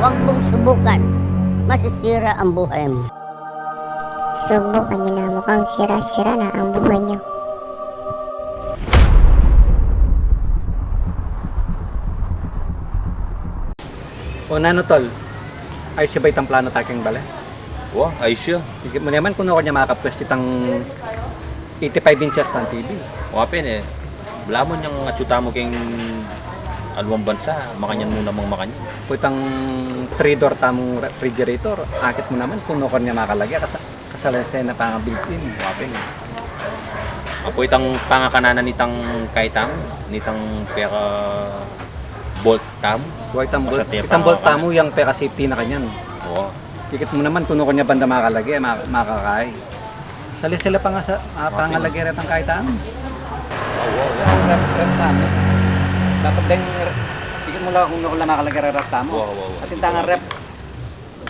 Huwag mong subukan. Masisira ang buhay mo. Subukan niyo na, mukhang sira-sira na ang buhay niyo. O nano tol, ay siya ba itang plano taking bale? Wah, ayos siya. Higit mo naman kung ako niya makakapwes itang 85 inches ng TV. Wapin eh. Wala mo niyang atsuta mo keng aluang bansa. Makanyan muna mong makanyan. Kung itang 3-door tamong refrigerator, akit mo naman kung ako niya makalagay kasalasay na pangabiltin. Wapin eh. Apo itang pangakananan nitang kaitang, nitang pera bolt tam. Kung itang bolt, Basta tiya itang bolt pangakanan. tamo yung peka safety na kanyan. Oo. Higit mo naman kung ako niya banda makalagay, makakay. Sali sila pa nga sa pangalagay rin ang kahit ano. Rep tamo. Dapat din, higit mo lang kung ako lang makalagay rin rep tamo. Wow. At tintangan rep.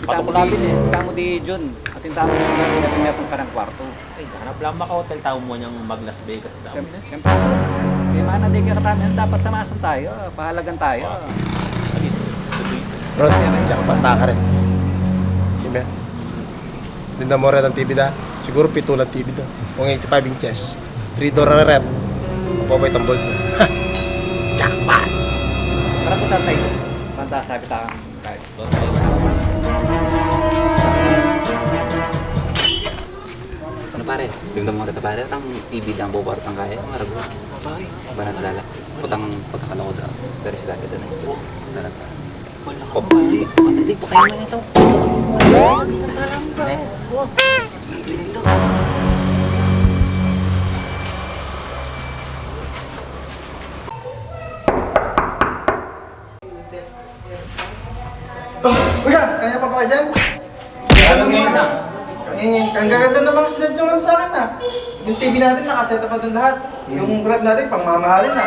Tamo namin eh. Tamo di Jun. At tintangan mo lang kung meron ka ng kwarto. Ay, hanap lang maka-hotel tao mo niyang Mag-Las Vegas daw. Siyempre. Di mana di ka katamihan. Dapat samasan tayo. Pahalagan tayo. Rod, diyan ka panta ka rin. Sige. Tinda mo rin ang TV da. Siguro pito lang TV da. Kung 85 inches. 3-door na rep. Mapapay ang bolt mo. Jackpot! Para po tatay. Panta sabi takang kahit. Ano pare? Tingnan mo kita pare, tang TV lang bubar tang kaya, marago. Bakit? Ba na talala? Putang pagkakala ko daw. Pero sila kita na. Talaga. Wala ko pa. Hindi pa kayo man ito. Kuya, kaya pa ba kayo dyan? Ano ngayon na? Ang gaganda ng mga sled yung lang sa akin na. Yung TV natin nakaseta pa doon lahat. Yung rep natin pang mamahalin na.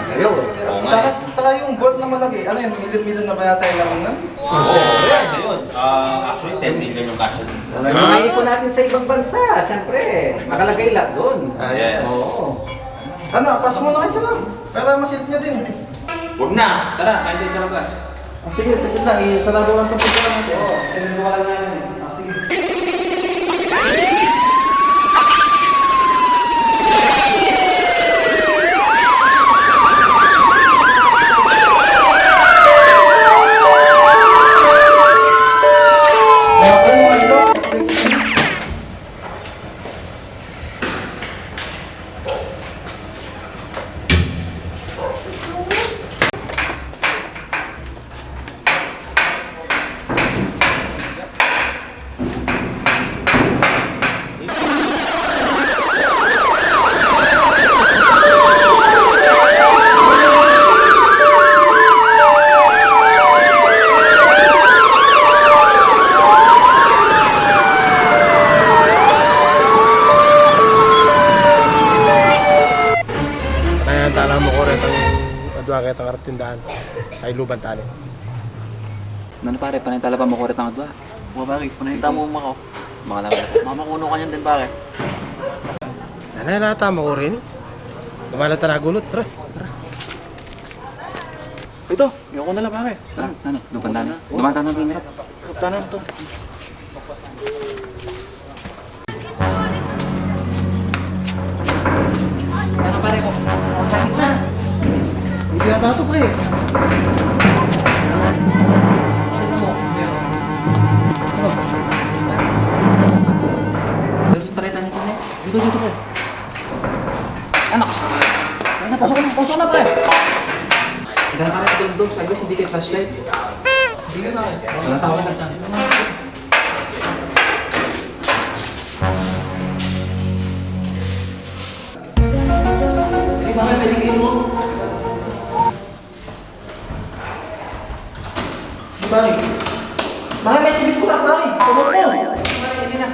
Sa'yo. Oo nga eh. Saka yung bolt na malaki, ano yun, milyon-milyon na ba yata yung lamang nun? Oo, yes, yun. Actually, 10 million yung cash. Naipon natin sa ibang bansa, siyempre. Makalagay lahat doon. Yes. Oo. Ano, pasok muna kayo sa loob. Para masilip nyo din. Huwag na! Tara, kain tayo sa labas. Sige, saglit lang. Isarado lang itong pagkakas natin. Oo, sinunod ka lang namin. Sige. Kaya tala mo ko rin ang adwa kaya ang tindahan. Ay luban tali. Ano pare, panintala pa mo kurit ng adwa. Mga pare, panahita mo ako. Mga lang. Mamakuno ka niyan din pare. Nanay nata mo ko rin. Lumalata na gulot. Tara. Ito, yung ko na lang pare. Ano? Lumanta na. Lumanta na tingin. Tanan to. Ano pare ko? Sakit na. Hindi na ito pre. Gusto tayo tayo nito eh. Dito po. Anak! Ano, pasok na pare. Hindi na pare ito yung sa guys, hindi kayo flashlight. Walang tao na. Hindi ba kayo pwedeng mo? Di ba rin? Bakit may silip ko na ba rin? Tumot mo! Hindi na.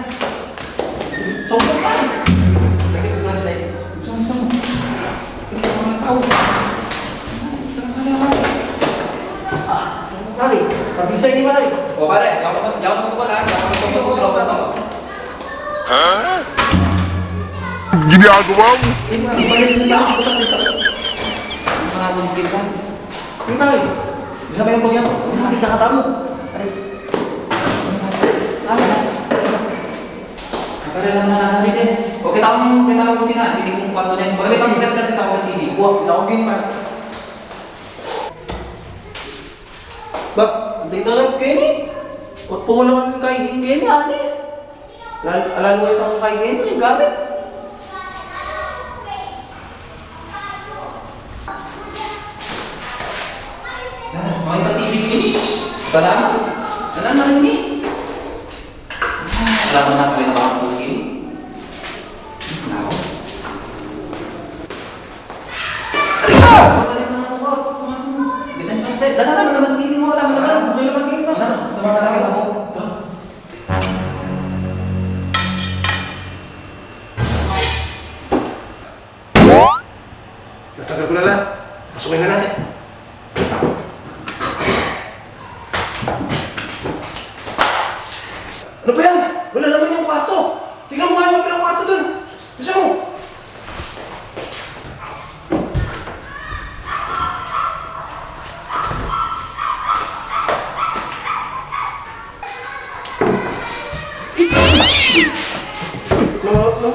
Sumpong ka rin! Lagi ko flashlight. Gusto mo. Tingin sa mga tao. Pare, pabisay ni pare. O pare, yaw mo ko lang. Yaw mo ko sa looban to. Ginagawa mo. Ibalis na ako. Mga buntin lang. Di pare, isa Sila ba yung pagyan ko? Nakakita mo. Pare lang na namin din. O kita mo kusina, hindi kong kwarto niyan. Pag may pang-grab na rin ako ng TV. Buwak, hindi ako gini man. Bak, dito lang Kenny. Huwag po lang kay Kenny, ani. Alalo ito ako kay Kenny, yung gamit. Makita TV ini. Salamat. Salamat ini. Salamat na kaya nakakapag ini. Nako. Natagal ko na lang. Masukin na natin. Ano ba yan? Wala naman yung kwarto. Tingnan mo nga yung pilang kwarto dun. Bisa mo.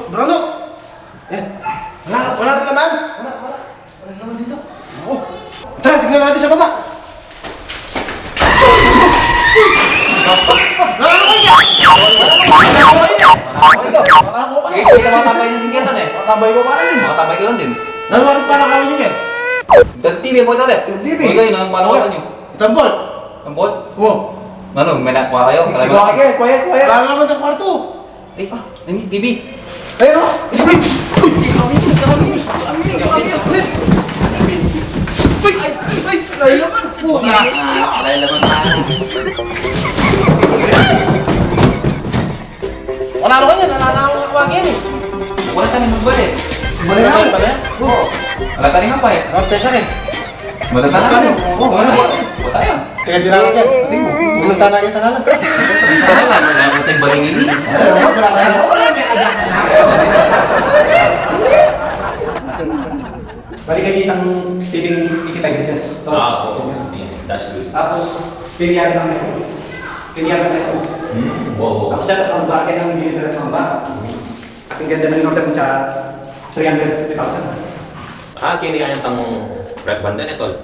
Bruno! Eh, wala rin naman. Wala naman dito. Oo. Tara, tignan natin sa baba. Kita matabay ng tingkatan eh. Matabay ko para din. Matabay ko lang din. Naman pa nakawin nyo yan. Sa TV po ito eh. TV. Uy kayo, panawaran nyo. Itambol. Ang bot? Oo. Ano, may nakuha kayo? Ikaw kayo, quiet. Wala naman ng kwarto. Eh, hindi TV. Ayun o. Ay, naman. Alay naman tayo. Wala naman yan. Wala na akong nakawagin eh. Wala tayong magbalik. Balik na ako pala. Oo. Wala tayong nga pa eh. Ang tesa rin. Maganda na kami. Oo, wala tayo. Teka, di lang yan. Binunta na kita na lang. Wala lang, wala tayong baling ini. Balik kayo ditang titing ikita gadgets. Oo. That's good. Tapos, piniyari lang ito. Piniyari lang ito. Wow. Tapos siya sa amba, kaya nang deliver sa amba. Ang ganda ng in-order mo siya, 350,000. Kini kayang tang red band na tol.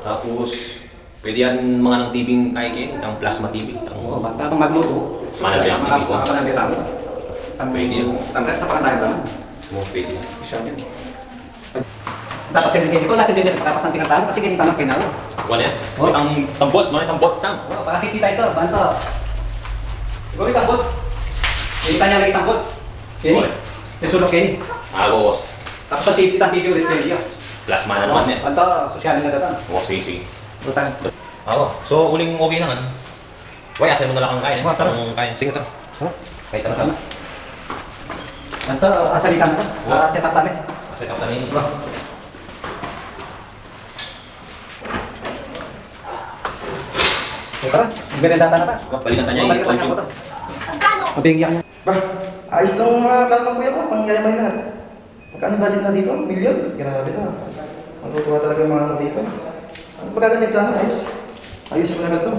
Tapos, pwede yan mga ng TV kaya kayo, ang plasma TV. Oo, basta itong magluto. Mahal yan, TV ko. Mga ng detalo. Pwede yan. Tanggal sa pangalan lang. Mo pwede yan. Siya yan. Dapat kayo ko, lahat din tapos ang tinatawag kasi ganito lang pinalo. Wala yan. Ang tambot, mga tambot tam. Oo, para si tita ito, banto. Gawin tambot. Hindi niya lagi tambot. Kenny. Nasulok Kenny. Oo. Tapos ang TV ulit Kenny. Plasma na naman yan. Banto, sosyal nila datan. Oo, sige. Butan. Oo. So, uling okay naman. Wala, asay mo na lang ang kain. Ang kain. Sige, ito. Kahit ano lang. Banto, asalitan mo. Set up natin. Asay ka tanin. Tara, ganyan data na pa. Balikan tayo yung Balikan control. niya. Mabigyan niya. Ba, ayos lang mga plano ng kuya ko. Pangyayamay lahat. Magkano yung budget na dito? Million? Grabe to. Matutuwa talaga yung mga dito. Ano pagkaganda yung plano? Ayos. Ayos mo na to.